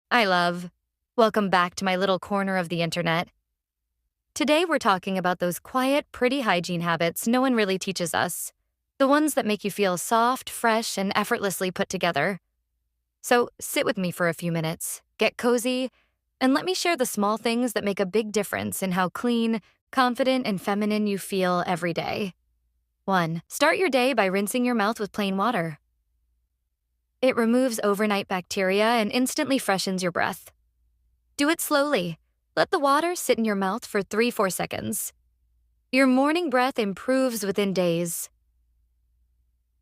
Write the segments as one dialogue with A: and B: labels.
A: I love. Welcome back to my little corner of the internet. Today we're talking about those quiet, pretty hygiene habits no one really teaches us. The ones that make you feel soft, fresh, and effortlessly put together. So sit with me for a few minutes, get cozy, and let me share the small things that make a big difference in how clean, confident, and feminine you feel every day. 1. Start your day by rinsing your mouth with plain water. It removes overnight bacteria and instantly freshens your breath. Do it slowly. Let the water sit in your mouth for 3-4 seconds. Your morning breath improves within days.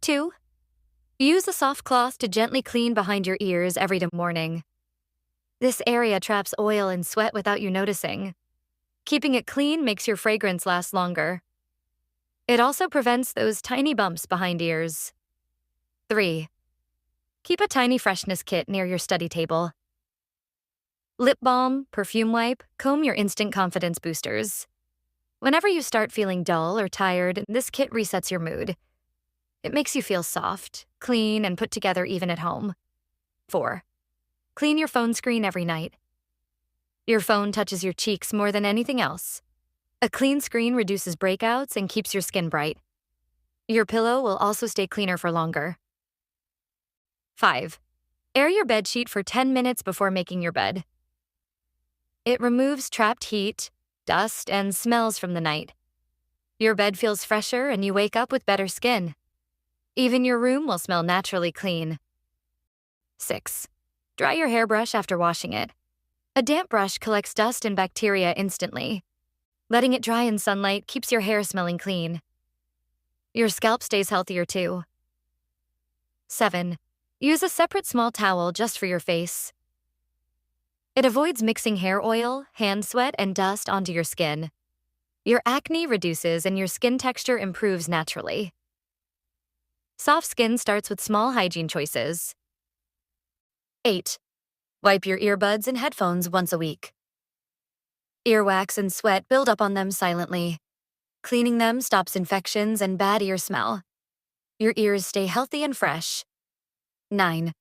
A: 2. Use a soft cloth to gently clean behind your ears every morning. This area traps oil and sweat without you noticing. Keeping it clean makes your fragrance last longer. It also prevents those tiny bumps behind ears. 3. Keep a tiny freshness kit near your study table. Lip balm, perfume wipe, comb your instant confidence boosters. Whenever you start feeling dull or tired, this kit resets your mood. It makes you feel soft, clean, and put together even at home. 4. Clean your phone screen every night. Your phone touches your cheeks more than anything else. A clean screen reduces breakouts and keeps your skin bright. Your pillow will also stay cleaner for longer. 5. Air your bedsheet for 10 minutes before making your bed. It removes trapped heat, dust, and smells from the night. Your bed feels fresher and you wake up with better skin. Even your room will smell naturally clean. 6. Dry your hairbrush after washing it. A damp brush collects dust and bacteria instantly. Letting it dry in sunlight keeps your hair smelling clean. Your scalp stays healthier too. 7. Use a separate small towel just for your face. It avoids mixing hair oil, hand sweat, and dust onto your skin. Your acne reduces and your skin texture improves naturally. Soft skin starts with small hygiene choices. 8. Wipe your earbuds and headphones once a week. Earwax and sweat build up on them silently. Cleaning them stops infections and bad ear smell. Your ears stay healthy and fresh. 9.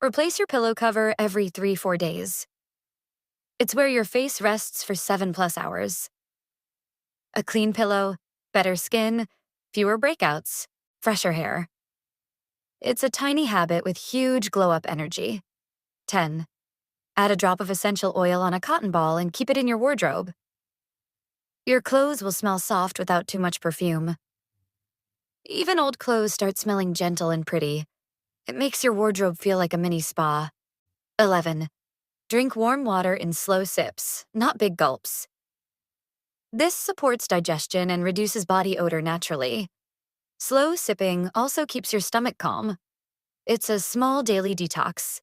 A: Replace your pillow cover every 3-4 days. It's where your face rests for 7+ hours. A clean pillow, better skin, fewer breakouts, fresher hair. It's a tiny habit with huge glow-up energy. 10. Add a drop of essential oil on a cotton ball and keep it in your wardrobe. Your clothes will smell soft without too much perfume. Even old clothes start smelling gentle and pretty. It makes your wardrobe feel like a mini spa. 11. Drink warm water in slow sips, not big gulps. This supports digestion and reduces body odor naturally. Slow sipping also keeps your stomach calm. It's a small daily detox.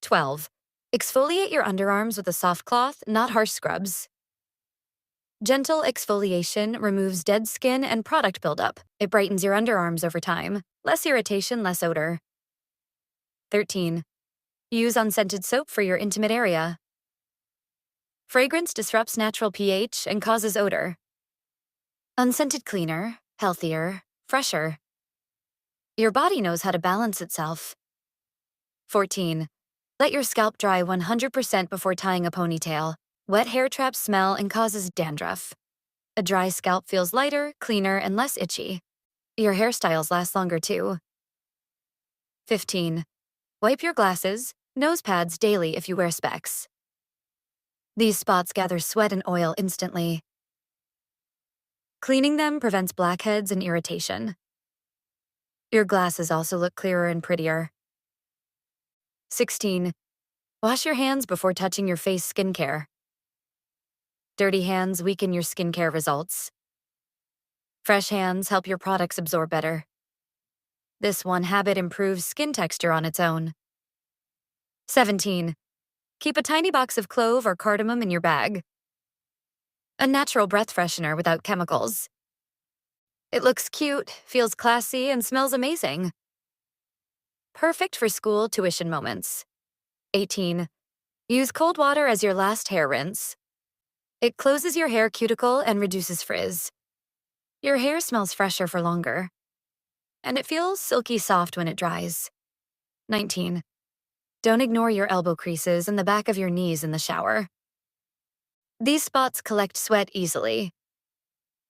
A: 12. Exfoliate your underarms with a soft cloth, not harsh scrubs. Gentle exfoliation removes dead skin and product buildup. It brightens your underarms over time. Less irritation, less odor. 13. Use unscented soap for your intimate area. Fragrance disrupts natural pH and causes odor. Unscented cleaner, healthier, fresher. Your body knows how to balance itself. 14. Let your scalp dry 100% before tying a ponytail. Wet hair traps smell and causes dandruff. A dry scalp feels lighter, cleaner, and less itchy. Your hairstyles last longer too. 15. Wipe your glasses, nose pads daily if you wear specs. These spots gather sweat and oil instantly. Cleaning them prevents blackheads and irritation. Your glasses also look clearer and prettier. 16. Wash your hands before touching your face skincare. Dirty hands weaken your skincare results. Fresh hands help your products absorb better. This one habit improves skin texture on its own. 17. Keep a tiny box of clove or cardamom in your bag. A natural breath freshener without chemicals. It looks cute, feels classy, and smells amazing. Perfect for school tuition moments. 18. Use cold water as your last hair rinse. It closes your hair cuticle and reduces frizz. Your hair smells fresher for longer. And it feels silky soft when it dries. 19. Don't ignore your elbow creases and the back of your knees in the shower. These spots collect sweat easily.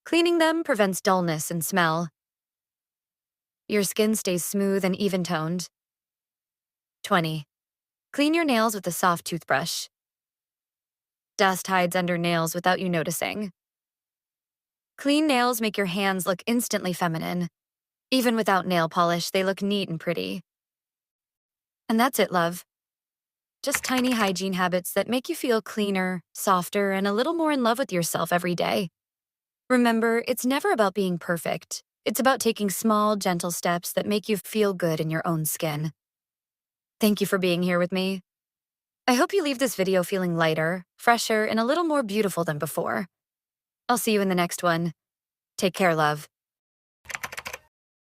A: Cleaning them prevents dullness and smell. Your skin stays smooth and even-toned. 20. Clean your nails with a soft toothbrush. Dust hides under nails without you noticing. Clean nails make your hands look instantly feminine. Even without nail polish, they look neat and pretty. And that's it, love. Just tiny hygiene habits that make you feel cleaner, softer, and a little more in love with yourself every day. Remember, it's never about being perfect. It's about taking small, gentle steps that make you feel good in your own skin. Thank you for being here with me. I hope you leave this video feeling lighter, fresher, and a little more beautiful than before. I'll see you in the next one. Take care, love.